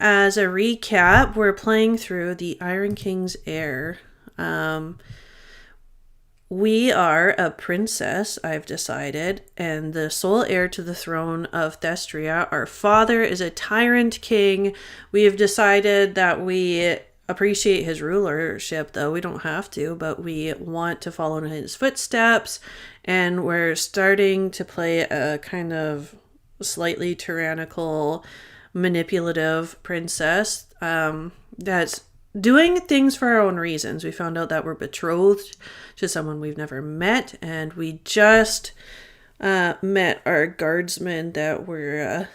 as a recap, we're playing through the Iron King's Heir. We are a princess, I've decided, and the sole heir to the throne of Thestria. Our father is a tyrant king. We have decided that we appreciate his rulership, though we don't have to, but we want to follow in his footsteps, and we're starting to play a kind of slightly tyrannical, manipulative princess that's doing things for our own reasons. We found out that we're betrothed to someone we've never met, and we just met our guardsman that we're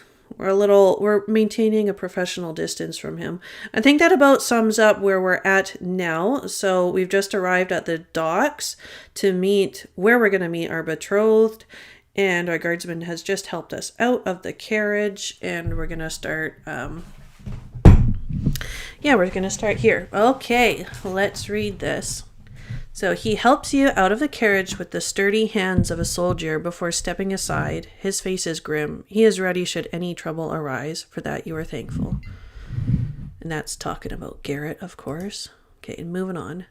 maintaining a professional distance from him. I think that about sums up where we're at now. So we've just arrived at the docks to meet where we're going to meet our betrothed, and our guardsman has just helped us out of the carriage, and we're going to start we're going to start here. Okay, let's read this. So he helps you out of the carriage with the sturdy hands of a soldier before stepping aside. His face is grim. He is ready should any trouble arise. For that you are thankful. And that's talking about Garrett, of course. Okay, and moving on.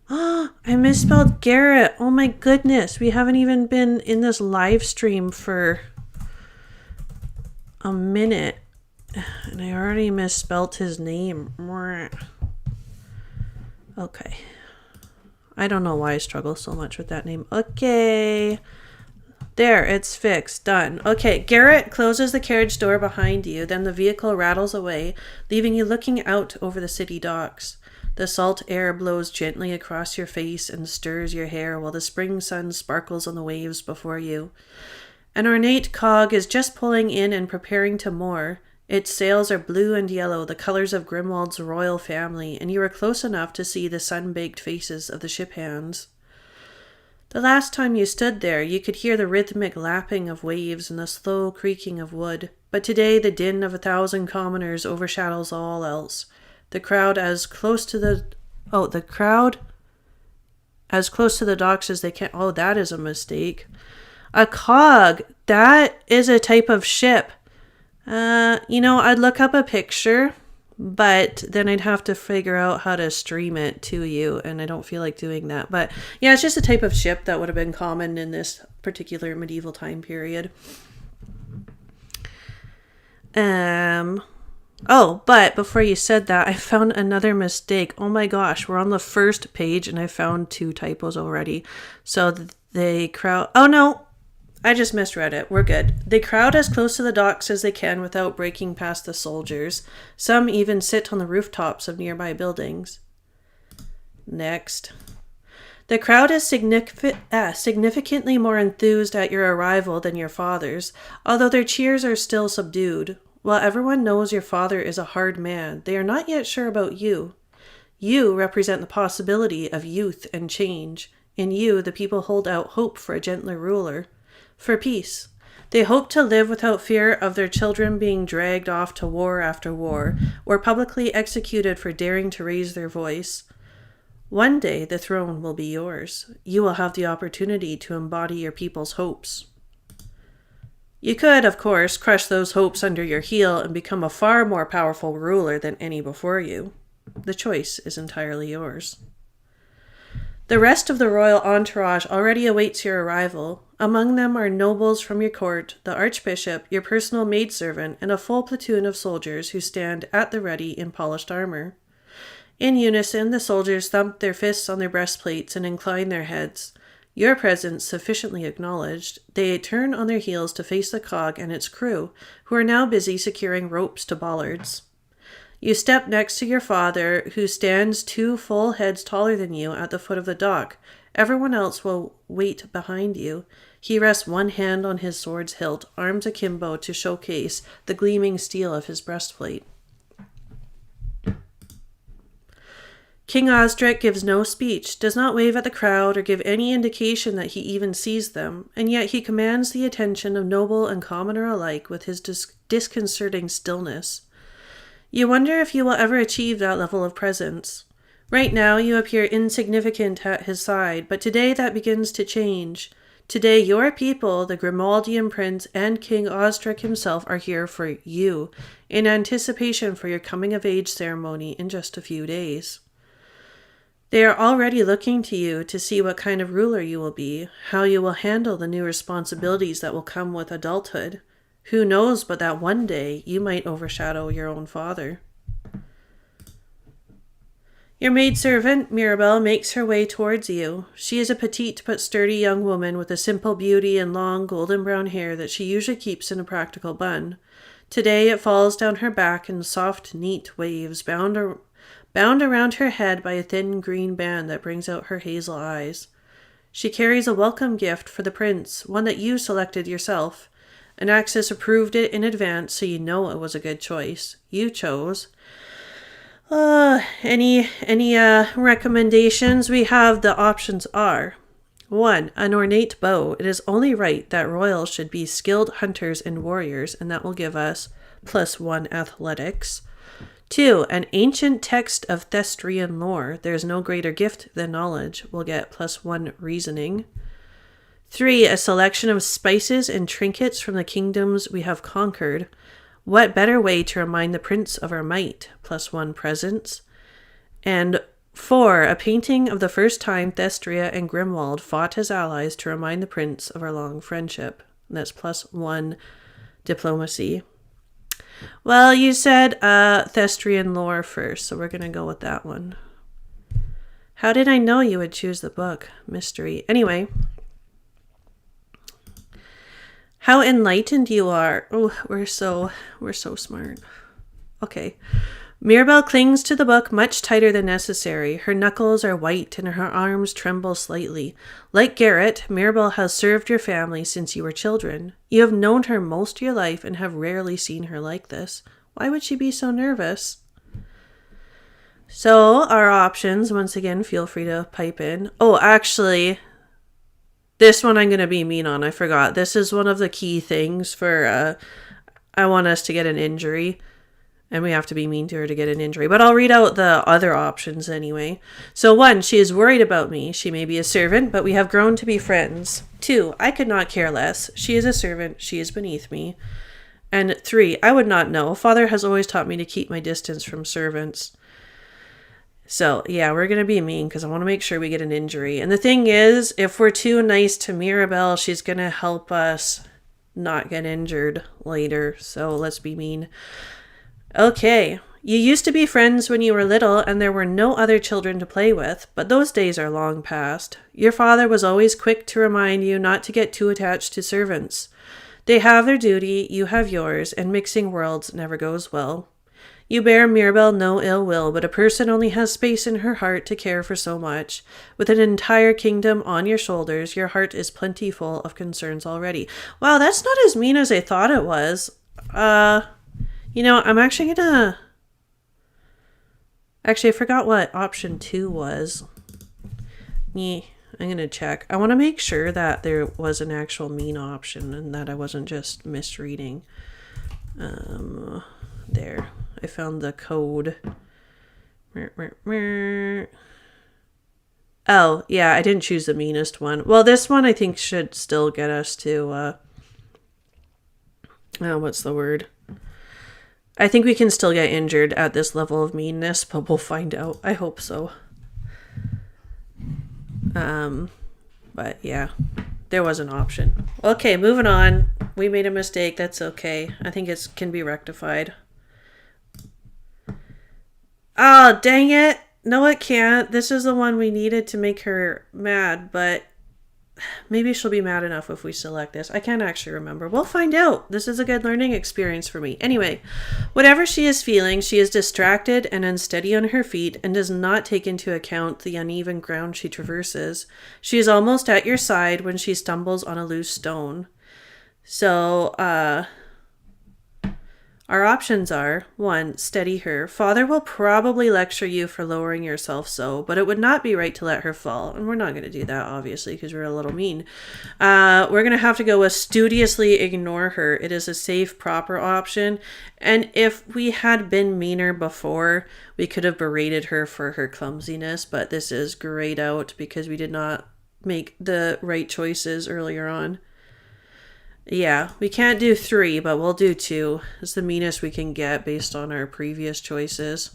I misspelled Garrett. Oh my goodness. We haven't even been in this live stream for a minute. And I already misspelt his name. Okay. I don't know why I struggle so much with that name. Okay. There, it's fixed. Done. Okay, Garrett closes the carriage door behind you. Then the vehicle rattles away, leaving you looking out over the city docks. The salt air blows gently across your face and stirs your hair while the spring sun sparkles on the waves before you. An ornate cog is just pulling in and preparing to moor. Its sails are blue and yellow, the colors of Grimwald's royal family, and you are close enough to see the sun-baked faces of the ship hands. The last time you stood there, you could hear the rhythmic lapping of waves and the slow creaking of wood, but today the din of 1,000 commoners overshadows all else. The crowd as close to the docks as they can. Oh, that is a mistake. A cog. That is a type of ship. I'd look up a picture, but then I'd have to figure out how to stream it to you, and I don't feel like doing that. But yeah, it's just a type of ship that would have been common in this particular medieval time period. But before you said that, I found another mistake. Oh my gosh, we're on the first page and I found 2 typos already. So they crowd... Oh no, I just misread it. We're good. They crowd as close to the docks as they can without breaking past the soldiers. Some even sit on the rooftops of nearby buildings. Next. The crowd is significantly more enthused at your arrival than your father's, although their cheers are still subdued. While everyone knows your father is a hard man, they are not yet sure about you. You represent the possibility of youth and change. In you, the people hold out hope for a gentler ruler. For peace. They hope to live without fear of their children being dragged off to war after war, or publicly executed for daring to raise their voice. One day the throne will be yours. You will have the opportunity to embody your people's hopes. You could, of course, crush those hopes under your heel and become a far more powerful ruler than any before you. The choice is entirely yours. The rest of the royal entourage already awaits your arrival. Among them are nobles from your court, the archbishop, your personal maidservant, and a full platoon of soldiers who stand at the ready in polished armor. In unison, the soldiers thump their fists on their breastplates and incline their heads. Your presence sufficiently acknowledged, they turn on their heels to face the cog and its crew, who are now busy securing ropes to bollards. You step next to your father, who stands 2 full heads taller than you at the foot of the dock. Everyone else will wait behind you. He rests one hand on his sword's hilt, arms akimbo to showcase the gleaming steel of his breastplate. King Osric gives no speech, does not wave at the crowd or give any indication that he even sees them, and yet he commands the attention of noble and commoner alike with his disconcerting stillness. You wonder if you will ever achieve that level of presence. Right now you appear insignificant at his side, but today that begins to change. Today, your people, the Grimaldian prince and King Osric himself, are here for you, in anticipation for your coming-of-age ceremony in just a few days. They are already looking to you to see what kind of ruler you will be, how you will handle the new responsibilities that will come with adulthood. Who knows but that one day you might overshadow your own father. Your maidservant, Mirabelle, makes her way towards you. She is a petite but sturdy young woman with a simple beauty and long golden brown hair that she usually keeps in a practical bun. Today it falls down her back in soft, neat waves, bound around her head by a thin green band that brings out her hazel eyes. She carries a welcome gift for the prince, one that you selected yourself. Anaxis approved it in advance, so you know it was a good choice. You chose. Any recommendations? We have the options are 1. An ornate bow. It is only right that royals should be skilled hunters and warriors, and that will give us +1 athletics. 2. An ancient text of Thestrian lore. There is no greater gift than knowledge. We'll get +1 reasoning. 3. A selection of spices and trinkets from the kingdoms we have conquered. What better way to remind the prince of our might? +1 presence. And 4. A painting of the first time Thestria and Grimwald fought as allies to remind the prince of our long friendship. And that's +1 diplomacy. Well, you said Thestrian lore first, so we're going to go with that one. How did I know you would choose the book? Mystery. Anyway. How enlightened you are. Oh, we're so smart. Okay. Mirabelle clings to the book much tighter than necessary. Her knuckles are white and her arms tremble slightly. Like Garrett, Mirabelle has served your family since you were children. You have known her most of your life and have rarely seen her like this. Why would she be so nervous? So, our options, once again, feel free to pipe in. Oh, actually, this one I'm going to be mean on. I forgot. This is one of the key things for, I want us to get an injury. And we have to be mean to her to get an injury. But I'll read out the other options anyway. So 1, she is worried about me. She may be a servant, but we have grown to be friends. 2, I could not care less. She is a servant. She is beneath me. And 3, I would not know. Father has always taught me to keep my distance from servants. So, yeah, we're going to be mean because I want to make sure we get an injury. And the thing is, if we're too nice to Mirabelle, she's going to help us not get injured later. So let's be mean. Okay, you used to be friends when you were little and there were no other children to play with, but those days are long past. Your father was always quick to remind you not to get too attached to servants. They have their duty, you have yours, and mixing worlds never goes well. You bear Mirabelle no ill will, but a person only has space in her heart to care for so much. With an entire kingdom on your shoulders, your heart is plenty full of concerns already. Wow, that's not as mean as I thought it was. You know, I'm actually gonna... Actually, I forgot what option 2 was. Yeah, I'm gonna check. I want to make sure that there was an actual mean option and that I wasn't just misreading. There. I found the code. Oh, yeah, I didn't choose the meanest one. Well, this one I think should still get us to... what's the word? I think we can still get injured at this level of meanness, but we'll find out. I hope so. But yeah, there was an option. Okay, moving on. We made a mistake. That's okay. I think it can be rectified. Oh, dang it. No, it can't. This is the one we needed to make her mad, but maybe she'll be mad enough if we select this. I can't actually remember. We'll find out. This is a good learning experience for me. Anyway, whatever she is feeling, she is distracted and unsteady on her feet and does not take into account the uneven ground she traverses. She is almost at your side when she stumbles on a loose stone. So, our options are 1, steady her. Father will probably lecture you for lowering yourself but it would not be right to let her fall. And we're not going to do that, obviously, because we're a little mean. We're going to have to go with studiously ignore her. It is a safe, proper option. And if we had been meaner before, we could have berated her for her clumsiness. But this is grayed out because we did not make the right choices earlier on. Yeah, we can't do 3, but we'll do 2. It's the meanest we can get based on our previous choices.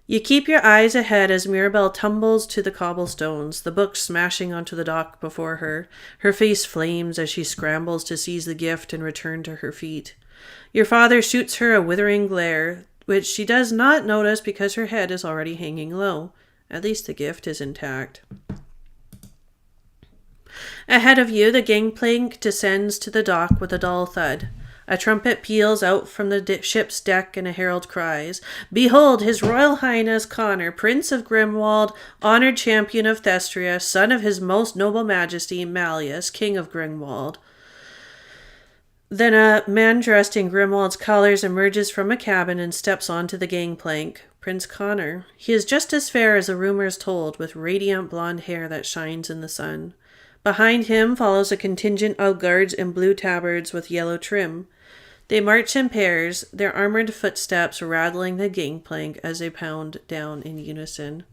You keep your eyes ahead as Mirabelle tumbles to the cobblestones, the book smashing onto the dock before her. Her face flames as she scrambles to seize the gift and return to her feet. Your father shoots her a withering glare, which she does not notice because her head is already hanging low. At least the gift is intact. Ahead of you, the gangplank descends to the dock with a dull thud. A trumpet peals out from the ship's deck and a herald cries, "Behold, His Royal Highness Connor, Prince of Grimwald, honored champion of Thestria, son of His Most Noble Majesty Malleus, King of Grimwald." Then a man dressed in Grimwald's colors emerges from a cabin and steps onto the gangplank. Prince Connor. He is just as fair as the rumors told, with radiant blonde hair that shines in the sun. Behind him follows a contingent of guards in blue tabards with yellow trim. They march in pairs, their armored footsteps rattling the gangplank as they pound down in unison.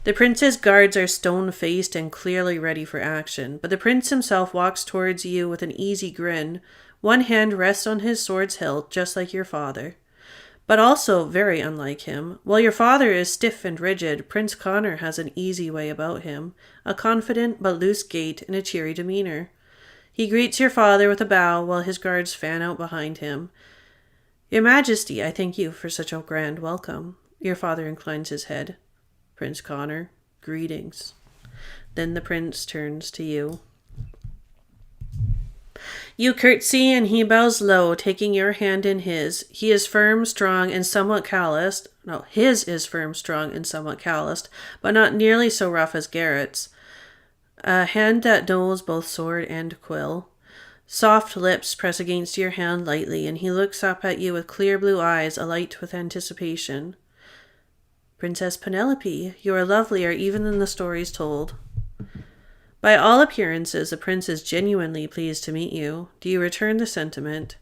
The prince's guards are stone-faced and clearly ready for action, but the prince himself walks towards you with an easy grin. One hand rests on his sword's hilt, just like your father. But also very unlike him. While your father is stiff and rigid, Prince Connor has an easy way about him, a confident but loose gait and a cheery demeanor. He greets your father with a bow while his guards fan out behind him. "Your Majesty, I thank you for such a grand welcome." Your father inclines his head. Prince Connor, greetings. Then the prince turns to you. You curtsy and he bows low, taking your hand in his. He is firm, strong, and somewhat calloused. No, his is firm, strong, and somewhat calloused, but not nearly so rough as Garrett's. A hand that knows both sword and quill. Soft lips press against your hand lightly, and he looks up at you with clear blue eyes alight with anticipation. Princess Penelope, you are lovelier even than the stories told. By all appearances, the prince is genuinely pleased to meet you. Do you return the sentiment?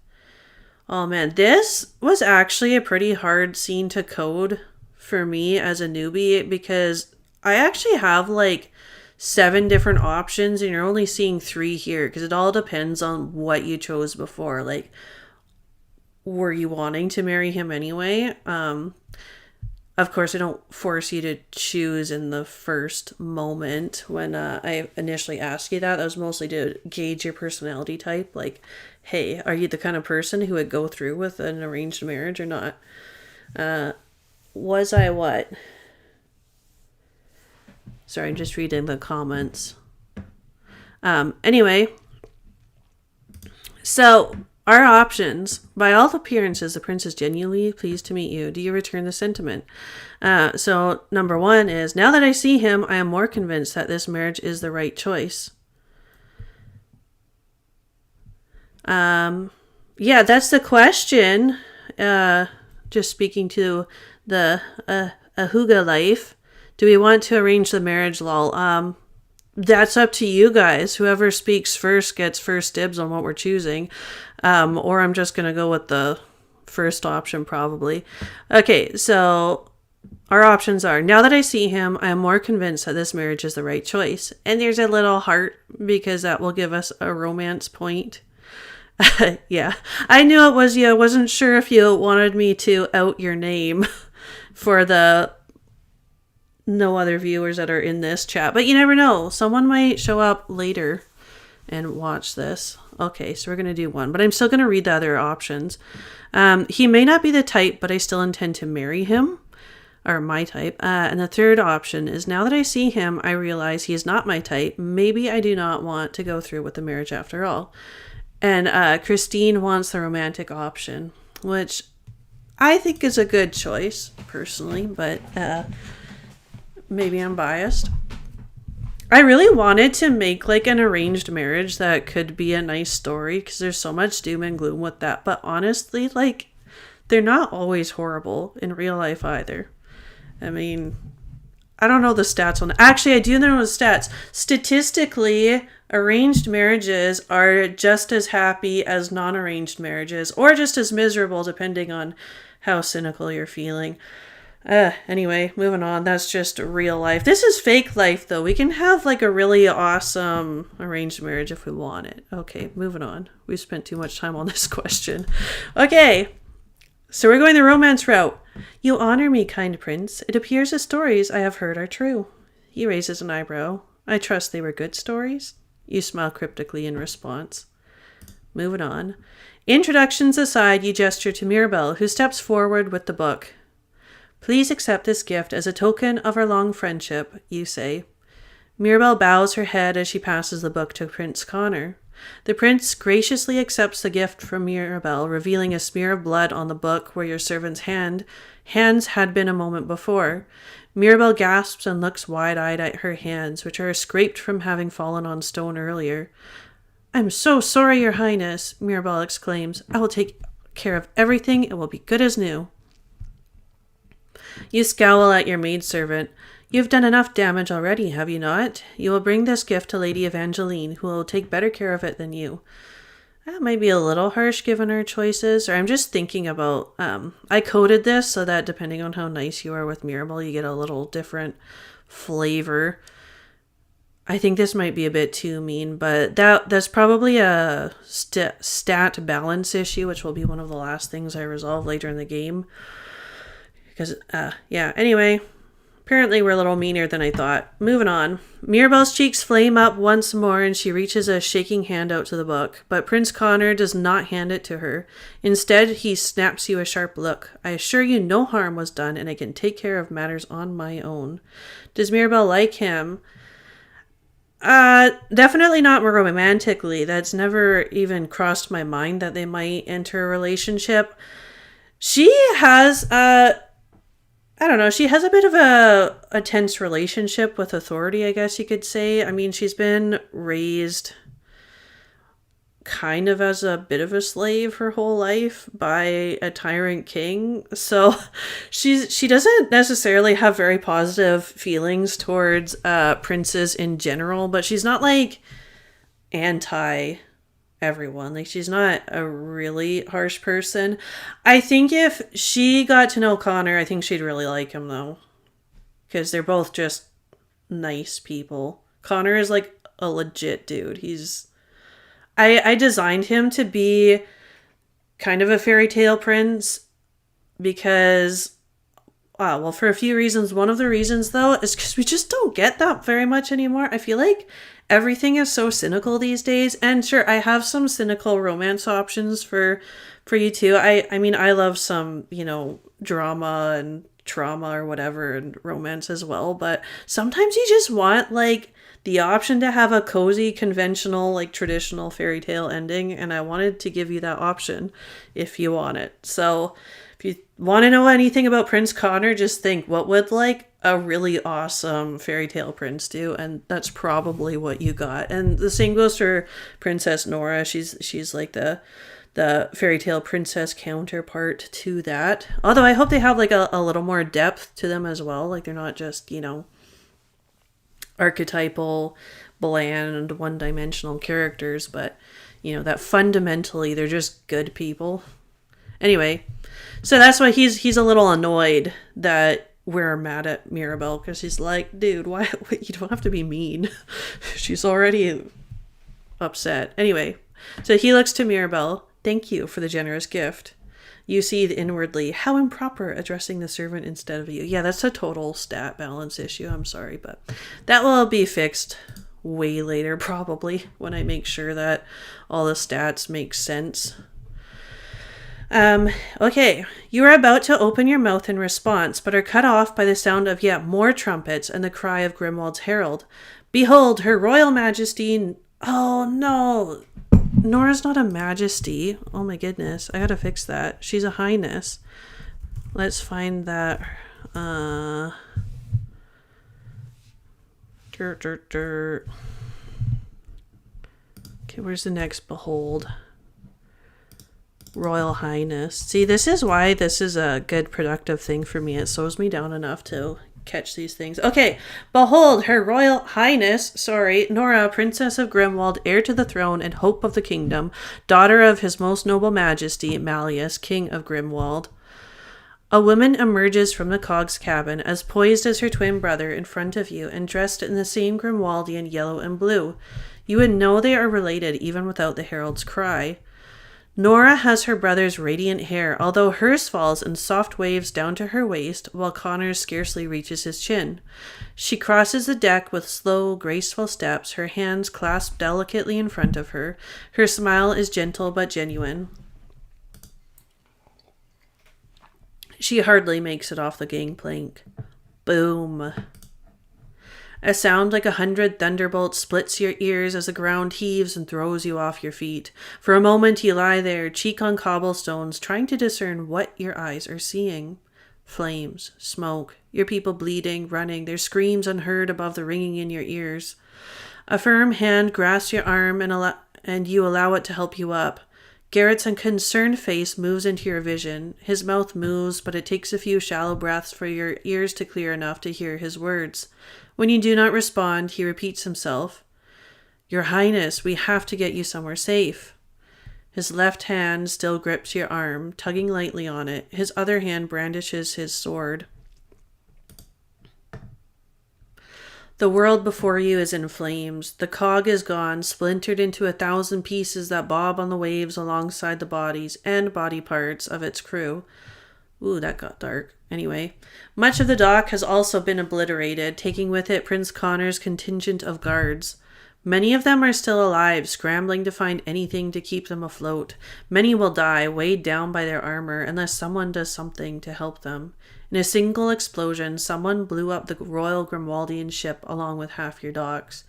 Oh man, this was actually a pretty hard scene to code for me as a newbie because I actually have like 7 different options and you're only seeing 3 here because it all depends on what you chose before. Like, were you wanting to marry him anyway? Of course, I don't force you to choose in the first moment when I initially asked you that. That was mostly to gauge your personality type. Like, hey, are you the kind of person who would go through with an arranged marriage or not? Was I what? Sorry, I'm just reading the comments. Anyway, so our options. By all appearances, the prince is genuinely pleased to meet you. Do you return the sentiment? So number 1 is, now that I see him, I am more convinced that this marriage is the right choice. Yeah, that's the question. Just speaking to the Ahuga life. Do we want to arrange the marriage, lol? That's up to you guys. Whoever speaks first gets first dibs on what we're choosing. Or I'm just going to go with the first option probably. Okay, so our options are, now that I see him, I am more convinced that this marriage is the right choice. And there's a little heart because that will give us a romance point. Yeah, I knew it was you. I wasn't sure if you wanted me to out your name for the no other viewers that are in this chat, but you never know. Someone might show up later and watch this. Okay, so we're going to do 1, but I'm still going to read the other options. He may not be the type, but I still intend to marry him, or my type. And the third option is, now that I see him, I realize he is not my type. Maybe I do not want to go through with the marriage after all. And Christine wants the romantic option, which I think is a good choice, personally, but maybe I'm biased. I really wanted to make like an arranged marriage that could be a nice story because there's so much doom and gloom with that. But honestly, like, they're not always horrible in real life either. I mean, I don't know the stats on that. Actually, I do know the stats. Statistically, arranged marriages are just as happy as non-arranged marriages, or just as miserable depending on how cynical you're feeling. Anyway, moving on. That's just real life. This is fake life, though. We can have like a really awesome arranged marriage if we want it. Okay, moving on. We spent too much time on this question. Okay, so we're going the romance route. You honor me, kind prince. It appears the stories I have heard are true. He raises an eyebrow. I trust they were good stories. You smile cryptically in response. Moving on. Introductions aside, you gesture to Mirabelle, who steps forward with the book. Please accept this gift as a token of our long friendship, you say. Mirabelle bows her head as she passes the book to Prince Connor. The prince graciously accepts the gift from Mirabelle, revealing a smear of blood on the book where your servant's hands had been a moment before. Mirabelle gasps and looks wide-eyed at her hands, which are scraped from having fallen on stone earlier. I'm so sorry, Your Highness, Mirabelle exclaims. I will take care of everything. It will be good as new. You scowl at your maidservant. You've done enough damage already, have you not? You will bring this gift to Lady Evangeline, who will take better care of it than you. That might be a little harsh given her choices, or I'm just thinking about, I coded this so that depending on how nice you are with Mirabelle, you get a little different flavor. I think this might be a bit too mean, but that's probably a stat balance issue, which will be one of the last things I resolve later in the game. Because, anyway, apparently we're a little meaner than I thought. Moving on. Mirabelle's cheeks flame up once more and she reaches a shaking hand out to the book, but Prince Connor does not hand it to her. Instead, he snaps you a sharp look. I assure you no harm was done and I can take care of matters on my own. Does Mirabelle like him? Definitely not more romantically. That's never even crossed my mind that they might enter a relationship. She has, I don't know, she has a bit of a tense relationship with authority, I guess you could say. I mean, she's been raised kind of as a bit of a slave her whole life by a tyrant king. So she doesn't necessarily have very positive feelings towards princes in general, but she's not like anti everyone. Like, she's not a really harsh person. I think if she got to know Connor, I think she'd really like him though, because they're both just nice people. Connor is like a legit dude. I designed him to be kind of a fairy tale prince because, well, for a few reasons. One of the reasons, though, is because we just don't get that very much anymore. I feel like everything is so cynical these days. And sure, I have some cynical romance options for you too. I mean, I love some, drama and trauma or whatever and romance as well. But sometimes you just want, like, the option to have a cozy, conventional, like traditional fairy tale ending, and I wanted to give you that option if you want it. So if you want to know anything about Prince Connor, just think, what would like a really awesome fairy tale prince do? And that's probably what you got. And the same goes for Princess Nora. She's like the fairy tale princess counterpart to that. Although I hope they have like a little more depth to them as well. Like, they're not just, archetypal, bland, one-dimensional characters, but that fundamentally they're just good people. Anyway, so that's why he's a little annoyed that we're mad at Mirabelle, because he's like, dude, why you don't have to be mean. She's already upset. Anyway, so he looks to Mirabelle. Thank you for the generous gift. You see inwardly, how improper addressing the servant instead of you. Yeah, that's a total stat balance issue. I'm sorry, but that will be fixed way later, probably, when I make sure that all the stats make sense. Okay, you are about to open your mouth in response, but are cut off by the sound of yet more trumpets and the cry of Grimwald's herald. Behold, her royal majesty... Oh, no... Nora's not a majesty. Oh my goodness. I gotta fix that. She's a highness. Let's find that. Okay, where's the next behold? Royal Highness. See, this is why this is a good productive thing for me. It slows me down enough to catch these things. Okay, behold, her royal highness, Nora, princess of Grimwald, heir to the throne and hope of the kingdom, daughter of his most noble majesty, Malleus, king of Grimwald. A woman emerges from the cog's cabin, as poised as her twin brother in front of you and dressed in the same Grimwaldian yellow and blue. You would know they are related even without the herald's cry. Nora has her brother's radiant hair, although hers falls in soft waves down to her waist, while Connor's scarcely reaches his chin. She crosses the deck with slow, graceful steps, her hands clasped delicately in front of her. Her smile is gentle but genuine. She hardly makes it off the gangplank. Boom. A sound like 100 thunderbolts splits your ears as the ground heaves and throws you off your feet. For a moment you lie there, cheek on cobblestones, trying to discern what your eyes are seeing. Flames, smoke, your people bleeding, running, their screams unheard above the ringing in your ears. A firm hand grasps your arm and you allow it to help you up. Garrett's unconcerned face moves into your vision. His mouth moves, but it takes a few shallow breaths for your ears to clear enough to hear his words. When you do not respond, he repeats himself. Your Highness, we have to get you somewhere safe. His left hand still grips your arm, tugging lightly on it. His other hand brandishes his sword. The world before you is in flames. The cog is gone, splintered into 1,000 pieces that bob on the waves alongside the bodies and body parts of its crew. Ooh, that got dark. Anyway, much of the dock has also been obliterated, taking with it Prince Connor's contingent of guards. Many of them are still alive, scrambling to find anything to keep them afloat. Many will die, weighed down by their armor, unless someone does something to help them. In a single explosion, someone blew up the Royal Grimwaldian ship along with half your docks.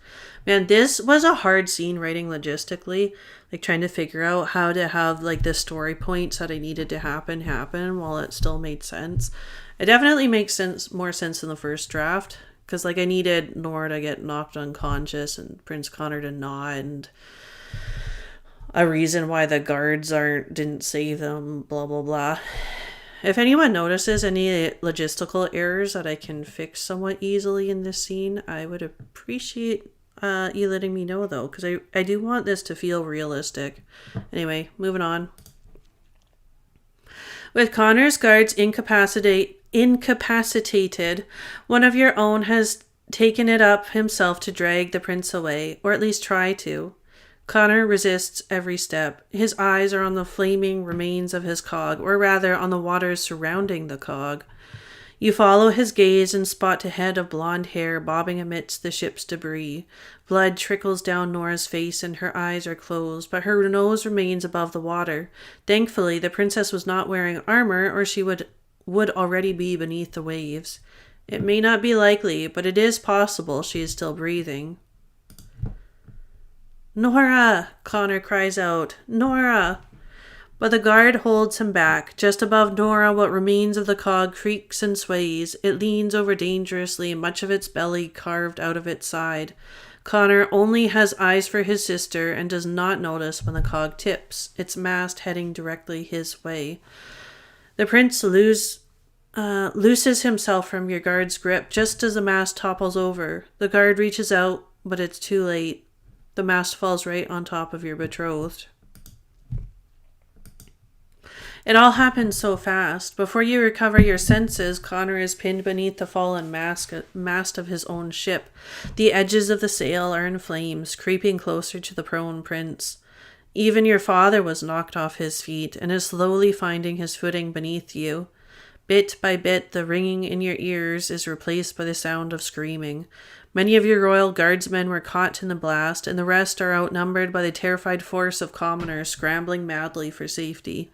Man, this was a hard scene writing logistically, like trying to figure out how to have like the story points that I needed to happen while it still made sense. It definitely makes more sense in the first draft, because like I needed Nora to get knocked unconscious and Prince Connor to not, and a reason why the guards didn't save them, blah blah blah. If anyone notices any logistical errors that I can fix somewhat easily in this scene, I would appreciate you letting me know, though, because I do want this to feel realistic. Anyway, moving on. With Connor's guards incapacitated, one of your own has taken it up himself to drag the prince away, or at least try to. Connor resists every step. His eyes are on the flaming remains of his cog, or rather on the waters surrounding the cog. You follow his gaze and spot a head of blonde hair bobbing amidst the ship's debris. Blood trickles down Nora's face and her eyes are closed, but her nose remains above the water. Thankfully, the princess was not wearing armor, or she would already be beneath the waves. It may not be likely, but it is possible she is still breathing. Nora! Connor cries out. Nora! But the guard holds him back. Just above Nora, what remains of the cog creaks and sways. It leans over dangerously, much of its belly carved out of its side. Connor only has eyes for his sister and does not notice when the cog tips, its mast heading directly his way. The prince looses himself from your guard's grip just as the mast topples over. The guard reaches out, but it's too late. The mast falls right on top of your betrothed. It all happens so fast. Before you recover your senses, Connor is pinned beneath the fallen mast of his own ship. The edges of the sail are in flames, creeping closer to the prone prince. Even your father was knocked off his feet and is slowly finding his footing beneath you. Bit by bit, the ringing in your ears is replaced by the sound of screaming. Many of your royal guardsmen were caught in the blast, and the rest are outnumbered by the terrified force of commoners scrambling madly for safety.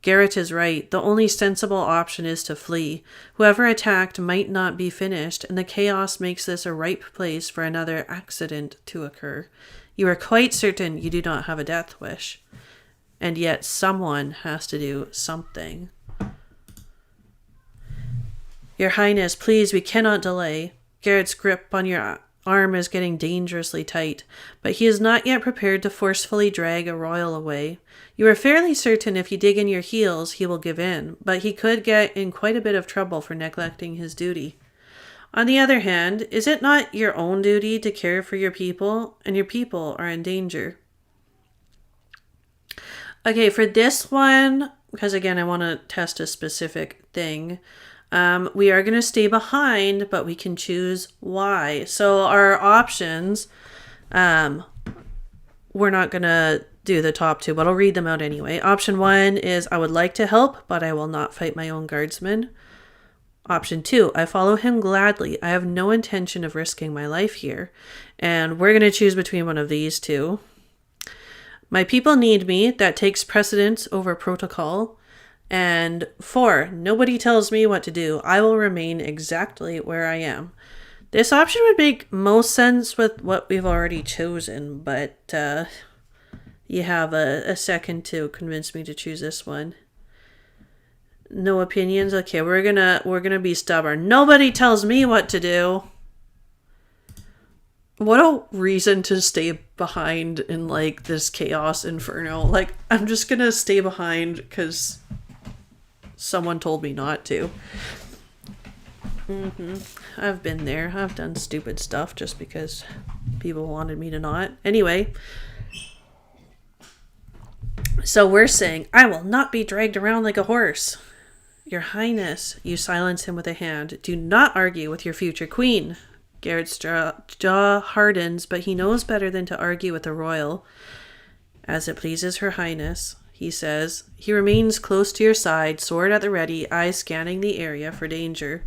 Garrett is right. The only sensible option is to flee. Whoever attacked might not be finished, and the chaos makes this a ripe place for another accident to occur. You are quite certain you do not have a death wish. And yet someone has to do something. Your Highness, please, we cannot delay. Garrett's grip on your arm is getting dangerously tight, but he is not yet prepared to forcefully drag a royal away. You are fairly certain if you dig in your heels, he will give in, but he could get in quite a bit of trouble for neglecting his duty. On the other hand, is it not your own duty to care for your people, and your people are in danger? Okay, for this one, because again, I want to test a specific thing. We are going to stay behind, but we can choose why. So our options, we're not going to do the top two, but I'll read them out anyway. Option 1 is I would like to help, but I will not fight my own guardsmen. Option 2, I follow him gladly. I have no intention of risking my life here. And we're going to choose between one of these two. My people need me. That takes precedence over protocol. And 4, nobody tells me what to do. I will remain exactly where I am. This option would make most sense with what we've already chosen, but you have a second to convince me to choose this one. No opinions? Okay, we're gonna be stubborn. Nobody tells me what to do. What a reason to stay behind in like this chaos inferno. Like, I'm just gonna stay behind because someone told me not to. I've been there. I've done stupid stuff just because people wanted me to not. Anyway, so we're saying, I will not be dragged around like a horse. Your Highness, you silence him with a hand. Do not argue with your future queen. Garrett's jaw hardens, but he knows better than to argue with the royal. As it pleases Her Highness, he says. He remains close to your side, sword at the ready, eyes scanning the area for danger.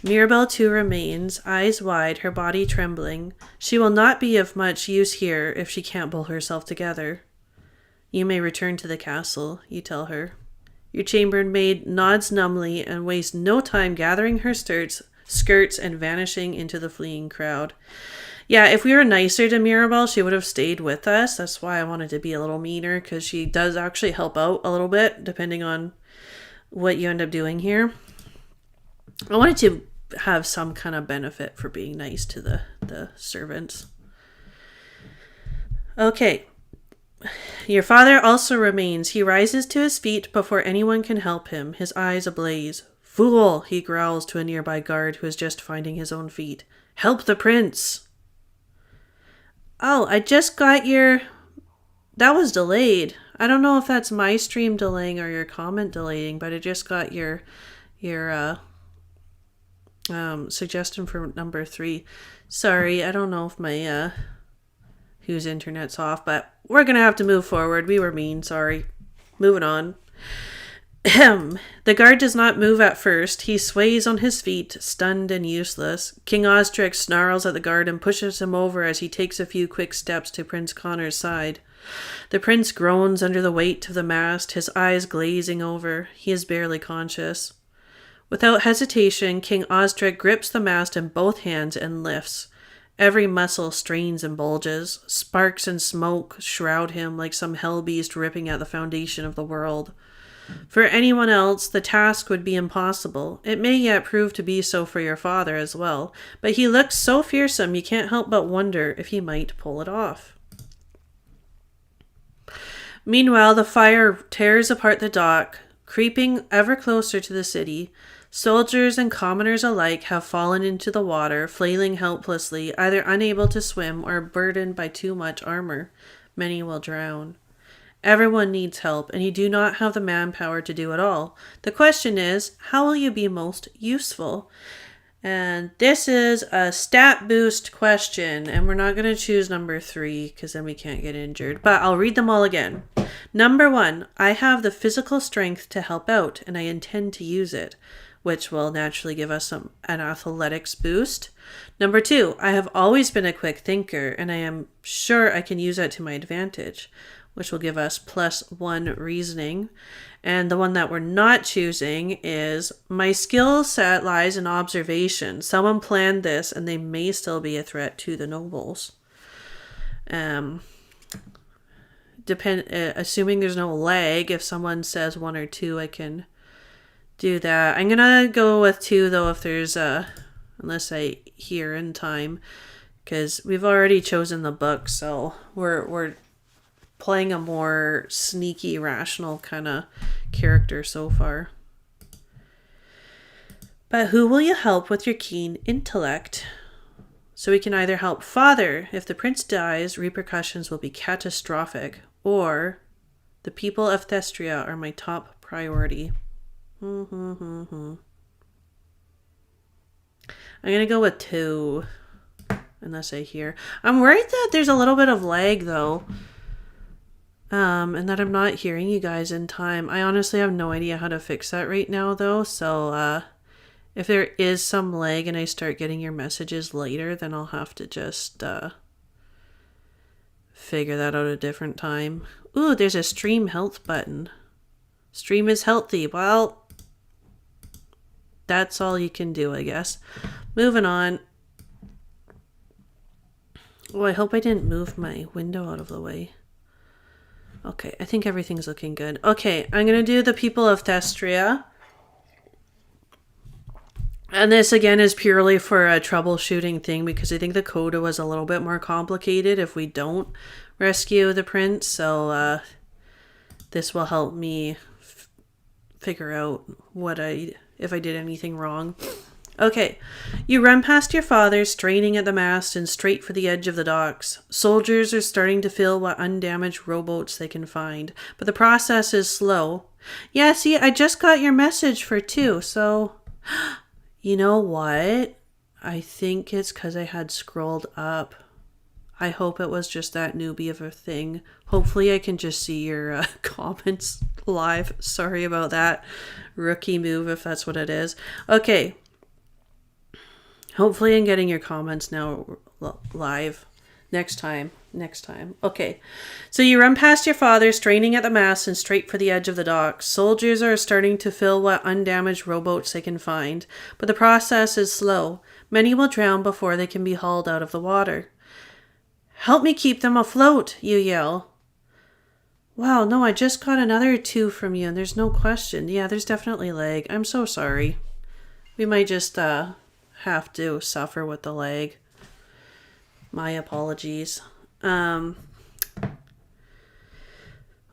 Mirabelle too remains, eyes wide, her body trembling. She will not be of much use here if she can't pull herself together. You may return to the castle, you tell her. Your chambermaid nods numbly and wastes no time gathering her skirts and vanishing into the fleeing crowd. Yeah, if we were nicer to Mirabelle, she would have stayed with us. That's why I wanted to be a little meaner, because she does actually help out a little bit, depending on what you end up doing here. I wanted to have some kind of benefit for being nice to the servants. Okay. Your father also remains. He rises to his feet before anyone can help him, his eyes ablaze. Fool, he growls to a nearby guard who is just finding his own feet. Help the prince! Oh, I just got your... That was delayed. I don't know if that's my stream delaying or your comment delaying, but I just got your suggestion for number 3. Sorry, I don't know if my whose internet's off, but we're gonna have to move forward. We were mean, sorry. Moving on. The guard does not move at first. He sways on his feet, stunned and useless. King Ostrich snarls at the guard and pushes him over as he takes a few quick steps to Prince Connor's side. The prince groans under the weight of the mast, his eyes glazing over. He is barely conscious. Without hesitation, King Ostrich grips the mast in both hands and lifts. Every muscle strains and bulges. Sparks and smoke shroud him like some hell beast ripping at the foundation of the world. For anyone else, the task would be impossible. It may yet prove to be so for your father as well, but he looks so fearsome you can't help but wonder if he might pull it off. Meanwhile, the fire tears apart the dock, creeping ever closer to the city. Soldiers and commoners alike have fallen into the water, flailing helplessly, either unable to swim or burdened by too much armor. Many will drown. Everyone needs help, and you do not have the manpower to do it all. The question is, how will you be most useful? And this is a stat boost question, and we're not going to choose number 3 because then we can't get injured. But I'll read them all again. Number 1, I have the physical strength to help out, and I intend to use it, which will naturally give us an athletics boost. Number 2, I have always been a quick thinker, and I am sure I can use that to my advantage, which will give us +1 reasoning. And the one that we're not choosing is my skill set lies in observation. Someone planned this and they may still be a threat to the nobles. Assuming there's no lag, if someone says 1 or 2, I can do that. I'm gonna go with 2 though, if there's unless I hear in time, because we've already chosen the book, so we're playing a more sneaky, rational kind of character so far. But who will you help with your keen intellect? So we can either help father. If the prince dies, repercussions will be catastrophic. Or The people of Thestria are my top priority. I'm gonna go with 2. Unless I hear. I'm worried that there's a little bit of lag though. And that I'm not hearing you guys in time. I honestly have no idea how to fix that right now though. So if there is some lag and I start getting your messages later, then I'll have to just figure that out a different time. Ooh, there's a stream health button. Stream is healthy. Well, that's all you can do, I guess. Moving on. Oh, I hope I didn't move my window out of the way. Okay, I think everything's looking good. Okay, I'm going to do the people of Thestria. And this, again, is purely for a troubleshooting thing because I think the coda was a little bit more complicated if we don't rescue the prince. So this will help me figure out if I did anything wrong. Okay, you run past your father, straining at the mast and straight for the edge of the docks. Soldiers are starting to fill what undamaged rowboats they can find, but the process is slow. Yeah, see, I just got your message for 2, so... You know what? I think it's because I had scrolled up. I hope it was just that newbie of a thing. Hopefully I can just see your comments live. Sorry about that. Rookie move if that's what it is. Okay. Hopefully I'm getting your comments now live. Next time. Okay. So you run past your father, straining at the mast and straight for the edge of the docks. Soldiers are starting to fill what undamaged rowboats they can find, but the process is slow. Many will drown before they can be hauled out of the water. Help me keep them afloat, you yell. Wow, no, I just got another 2 from you and there's no question. Yeah, there's definitely lag. I'm so sorry. We might just have to suffer with the lag. My apologies. Okay,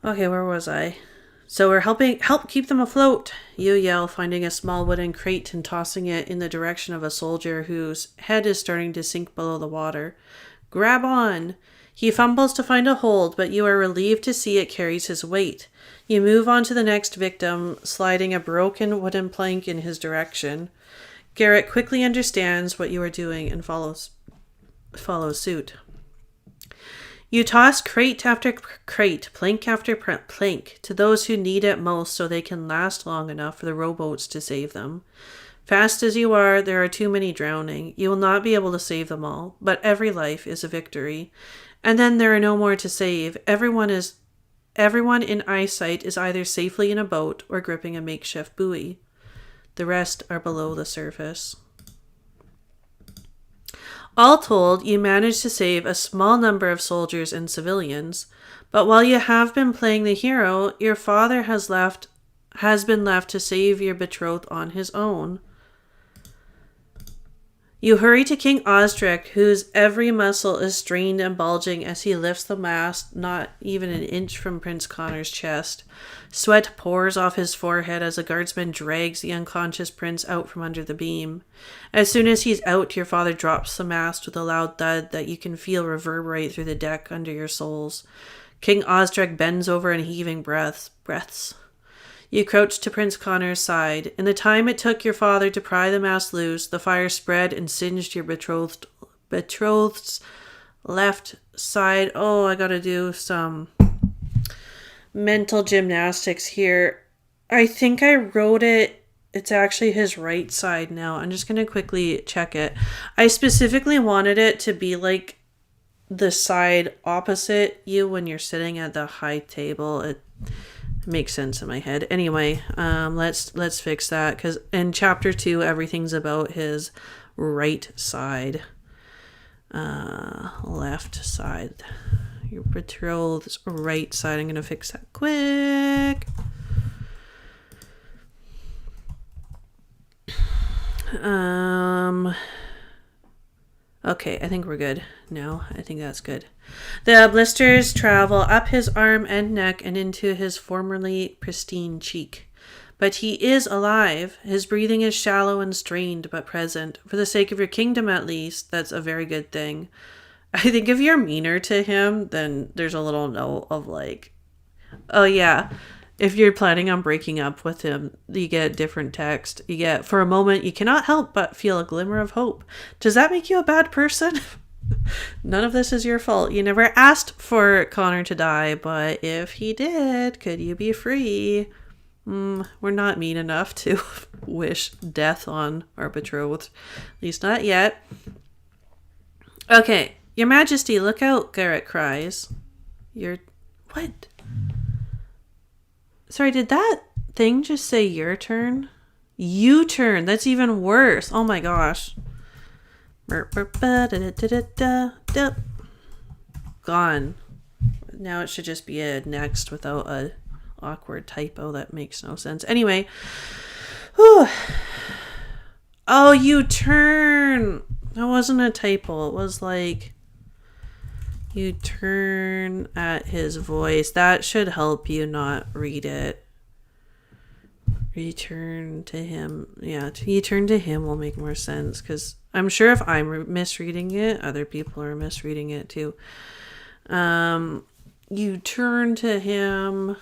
where was I? So we're help keep them afloat, you yell, finding a small wooden crate and tossing it in the direction of a soldier whose head is starting to sink below the water. Grab on! He fumbles to find a hold, but you are relieved to see it carries his weight. You move on to the next victim, sliding a broken wooden plank in his direction. Garrett quickly understands what you are doing and follows suit. You toss crate after crate, plank after plank, to those who need it most so they can last long enough for the rowboats to save them. Fast as you are, there are too many drowning. You will not be able to save them all, but every life is a victory. And then there are no more to save. Everyone in eyesight is either safely in a boat or gripping a makeshift buoy. The rest are below the surface. All told, you managed to save a small number of soldiers and civilians, but while you have been playing the hero, your father has been left to save your betrothed on his own. You hurry to King Osric, whose every muscle is strained and bulging as he lifts the mast not even an inch from Prince Connor's chest. Sweat pours off his forehead as a guardsman drags the unconscious prince out from under the beam. As soon as he's out, your father drops the mast with a loud thud that you can feel reverberate through the deck under your soles. King Osric bends over in heaving breaths. You crouch to Prince Connor's side. In the time it took your father to pry the mast loose, the fire spread and singed your betrothed's left side. Oh, I gotta do some mental gymnastics here. I think I wrote it. It's actually his right side now. I'm just gonna quickly check it. I specifically wanted it to be like the side opposite you when you're sitting at the high table. It makes sense in my head. Anyway, let's fix that because in chapter 2 everything's about his right side. Left side. Your betrothed's right side. I'm gonna fix that quick. Okay, I think we're good. No, I think that's good. The blisters travel up his arm and neck and into his formerly pristine cheek. But he is alive. His breathing is shallow and strained, but present. For the sake of your kingdom, at least, that's a very good thing. I think if you're meaner to him, then there's a little note of like, Oh, yeah. If you're planning on breaking up with him, you get different text. You get, for a moment, you cannot help but feel a glimmer of hope. Does that make you a bad person? None of this is your fault. You never asked for Connor to die, but if he did, could you be free? We're not mean enough to wish death on our betrothed. At least not yet. Okay. Your Majesty, look out, Garrett cries. What? Sorry, did that thing just say your turn? U-turn. That's even worse. Oh my gosh. Gone. Now it should just be a next without a awkward typo that makes no sense. Anyway. Whew. Oh, U-turn. That wasn't a typo. It was like you turn at his voice. That should help you not read it. Return to him. Yeah, you turn to him will make more sense, because I'm sure if I'm misreading it, other people are misreading it too. You turn to him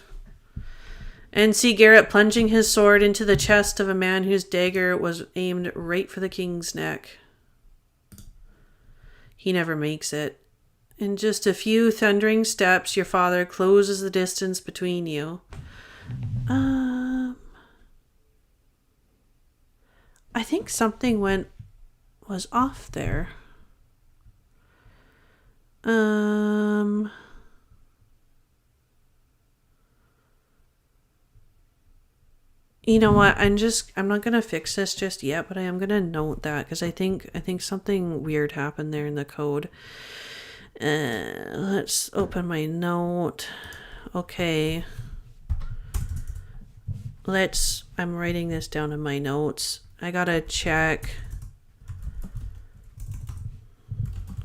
and see Garrett plunging his sword into the chest of a man whose dagger was aimed right for the king's neck. He never makes it. In just a few thundering steps, your father closes the distance between you. I think something was off there. You know what? I'm not gonna fix this just yet, but I am gonna note that, because I think something weird happened there in the code. Let's open my note. Okay. I'm writing this down in my notes. I gotta check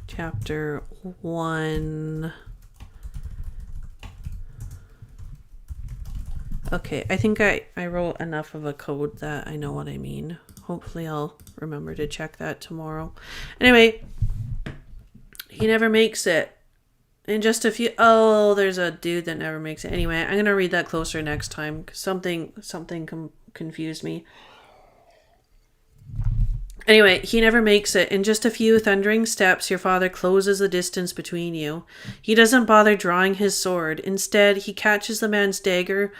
chapter 1. Okay, I think I wrote enough of a code that I know what I mean. Hopefully I'll remember to check that tomorrow. Anyway, he never makes it. In just a few... Oh, there's a dude that never makes it. Anyway, I'm going to read that closer next time, because something confused me. Anyway, he never makes it. In just a few thundering steps, your father closes the distance between you. He doesn't bother drawing his sword. Instead, he catches the man's dagger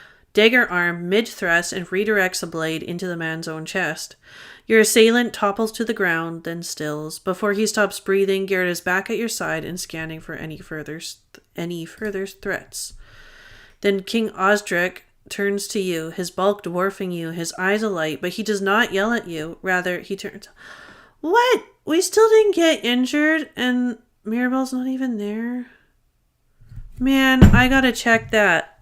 arm mid-thrust and redirects the blade into the man's own chest. Your assailant topples to the ground, then stills. Before he stops breathing, Garrett is back at your side and scanning for any further threats. Then King Osric turns to you, his bulk dwarfing you, his eyes alight, but he does not yell at you. Rather, he turns... What? We still didn't get injured, and Mirabelle's not even there? Man, I gotta check that.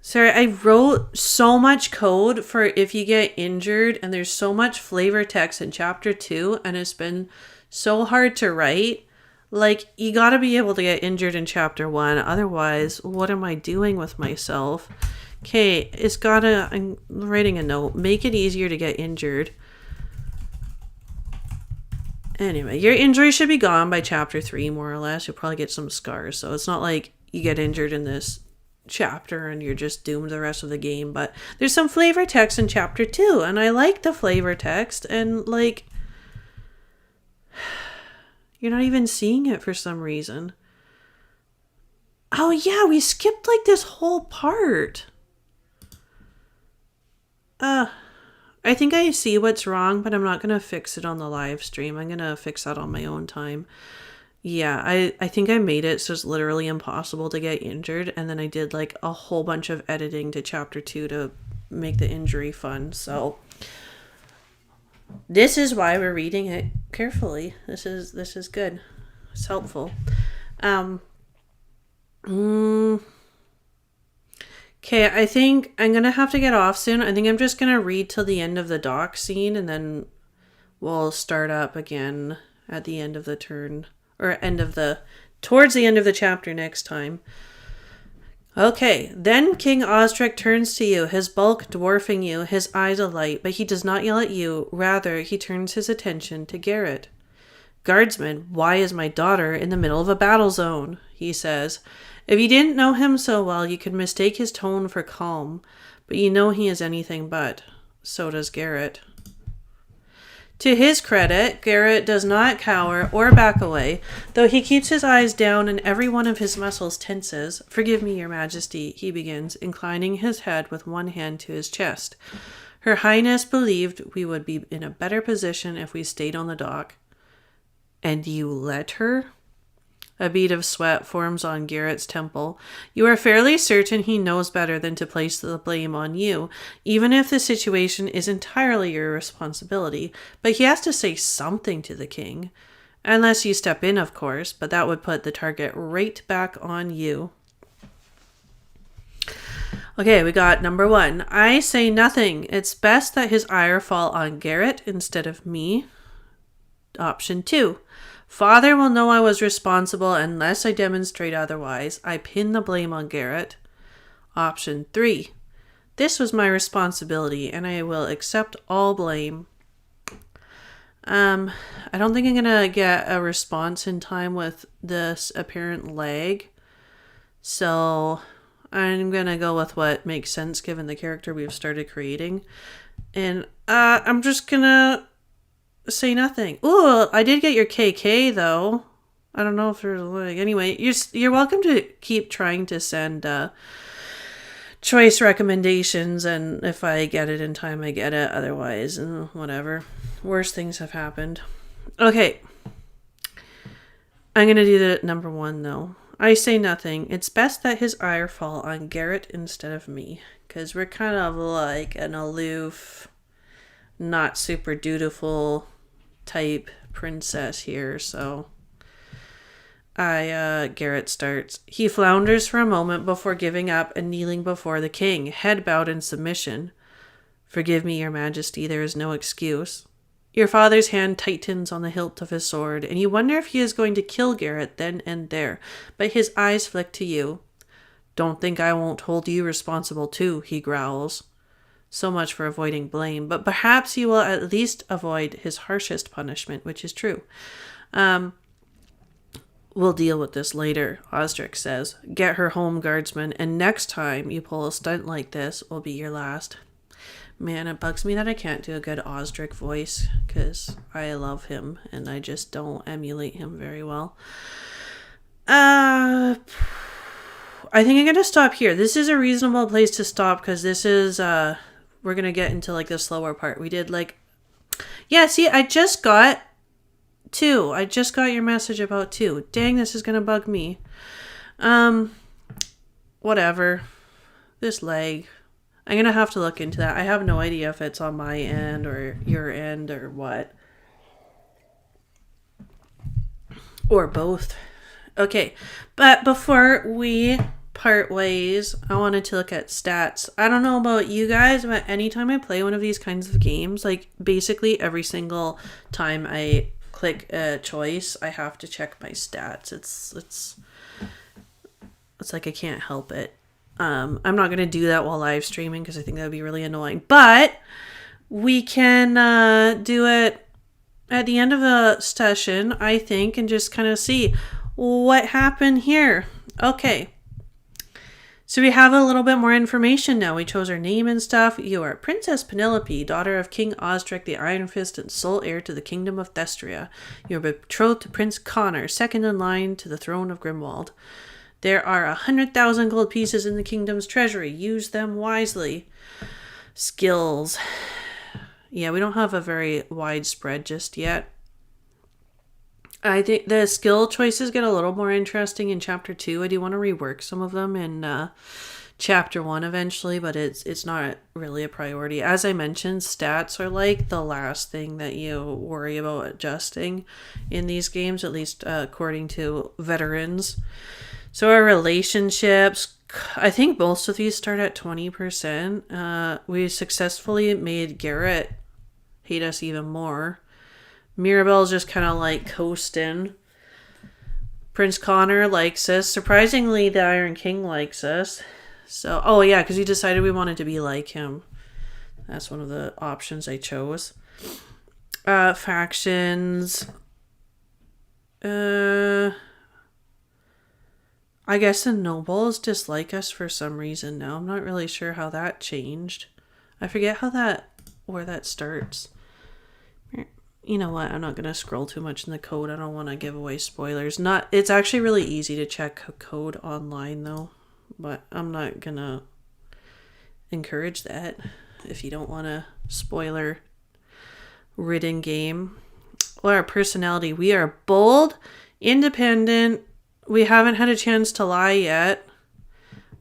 Sorry, I wrote so much code for if you get injured, and there's so much flavor text in chapter 2, and it's been so hard to write. Like, you gotta be able to get injured in chapter 1, otherwise, what am I doing with myself? Okay, I'm writing a note. Make it easier to get injured. Anyway, your injury should be gone by chapter 3, more or less. You'll probably get some scars, so it's not like you get injured in this chapter and you're just doomed the rest of the game. But there's some flavor text in chapter 2, and I like the flavor text, and like, you're not even seeing it for some reason. Oh yeah, we skipped like this whole part. I think I see what's wrong, but I'm not gonna fix it on the live stream. I'm gonna fix that on my own time. Yeah, I think I made it so it's literally impossible to get injured, and then I did like a whole bunch of editing to chapter 2 to make the injury fun. So this is why we're reading it carefully. This is good. It's helpful. Okay, I think I'm gonna have to get off soon. I think I'm just gonna read till the end of the dock scene, and then we'll start up again at the end of the turn. Or towards the end of the chapter next time. Okay, then King Osric turns to you, his bulk dwarfing you, his eyes alight, but he does not yell at you. Rather, he turns his attention to Garrett. Guardsman, why is my daughter in the middle of a battle zone? He says, If you didn't know him so well, you could mistake his tone for calm, but you know he is anything but. So does Garrett. To his credit, Garrett does not cower or back away, though he keeps his eyes down and every one of his muscles tenses. Forgive me, your majesty, he begins, inclining his head with one hand to his chest. Her Highness believed we would be in a better position if we stayed on the dock. And you let her? A bead of sweat forms on Garrett's temple. You are fairly certain he knows better than to place the blame on you, even if the situation is entirely your responsibility. But he has to say something to the king. Unless you step in, of course, but that would put the target right back on you. Okay, we got number 1. I say nothing. It's best that his ire fall on Garrett instead of me. Option 2. Father will know I was responsible unless I demonstrate otherwise. I pin the blame on Garrett. Option 3. This was my responsibility and I will accept all blame. I don't think I'm going to get a response in time with this apparent lag. So I'm going to go with what makes sense given the character we've started creating. And I'm just going to say nothing. Ooh, I did get your KK though. I don't know if there's like anyway. You're welcome to keep trying to send choice recommendations, and if I get it in time, I get it. Otherwise, whatever. Worse things have happened. Okay, I'm gonna do the number 1 though. I say nothing. It's best that his ire fall on Garrett instead of me, because we're kind of like an aloof, not super dutiful type princess here, so Garrett starts. He flounders for a moment before giving up and kneeling before the king, head bowed in submission. Forgive me, your majesty, there is no excuse. Your father's hand tightens on the hilt of his sword, and you wonder if he is going to kill Garrett then and there, but his eyes flick to you. Don't think I won't hold you responsible too, he growls. So much for avoiding blame, but perhaps he will at least avoid his harshest punishment, which is true. We'll deal with this later, Osric says. Get her home, guardsman, and next time you pull a stunt like this will be your last. Man, it bugs me that I can't do a good Osric voice, because I love him, and I just don't emulate him very well. I think I'm going to stop here. This is a reasonable place to stop, because this is... we're going to get into like the slower part. We did like, yeah, see, I just got 2. I just got your message about 2. Dang, this is going to bug me. Whatever. This lag. I'm going to have to look into that. I have no idea if it's on my end or your end or what. Or both. Okay. But before we part ways, I wanted to look at stats. I don't know about you guys, but anytime I play one of these kinds of games, like basically every single time I click a choice, I have to check my stats. It's like I can't help it. I'm not going to do that while live streaming because I think that would be really annoying, but we can do it at the end of the session, I think, and just kind of see what happened here. Okay. So we have a little bit more information now. We chose our name and stuff. You are Princess Penelope, daughter of King Osric the Iron Fist and sole heir to the kingdom of Thestria. You are betrothed to Prince Connor, second in line to the throne of Grimwald. There are 100,000 gold pieces in the kingdom's treasury. Use them wisely. Skills. Yeah, we don't have a very wide spread just yet. I think the skill choices get a little more interesting in chapter 2. I do want to rework some of them in chapter 1 eventually, but it's not really a priority. As I mentioned, stats are like the last thing that you worry about adjusting in these games, at least according to veterans. So our relationships, I think most of these start at 20%. We successfully made Garrett hate us even more. Mirabelle's just kind of like coasting. Prince Connor likes us. Surprisingly, the Iron King likes us. So, oh yeah, because he decided we wanted to be like him. That's one of the options I chose. Factions. I guess the nobles dislike us for some reason now. I'm not really sure how that changed. I forget where that starts. You know what? I'm not going to scroll too much in the code. I don't want to give away spoilers. It's actually really easy to check code online though, but I'm not going to encourage that if you don't want a spoiler ridden game. Well, our personality, we are bold, independent. We haven't had a chance to lie yet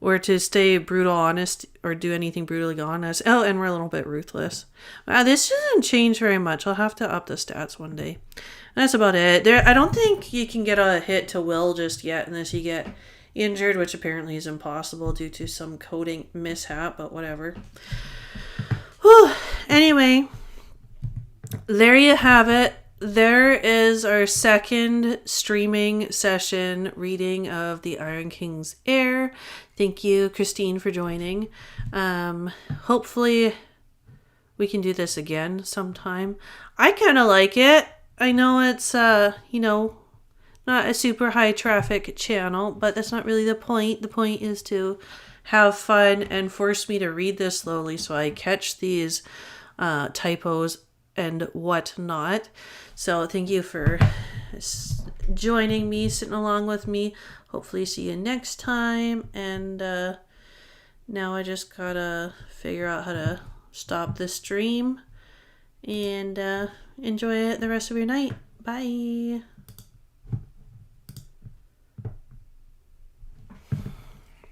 or to stay brutal honest or do anything brutally honest. Oh, and we're a little bit ruthless. Wow, this doesn't change very much. I'll have to up the stats one day. That's about it. I don't think you can get a hit to will just yet unless you get injured, which apparently is impossible due to some coding mishap, but whatever. Whew. Anyway, there you have it. There is our second streaming session reading of the Iron King's Heir. Thank you, Christine, for joining. Hopefully we can do this again sometime. I kind of like it. I know it's, not a super high traffic channel, but that's not really the point. The point is to have fun and force me to read this slowly so I catch these typos and whatnot. So thank you for joining me, sitting along with me. Hopefully see you next time. And now I just gotta figure out how to stop the stream and enjoy it the rest of your night. Bye.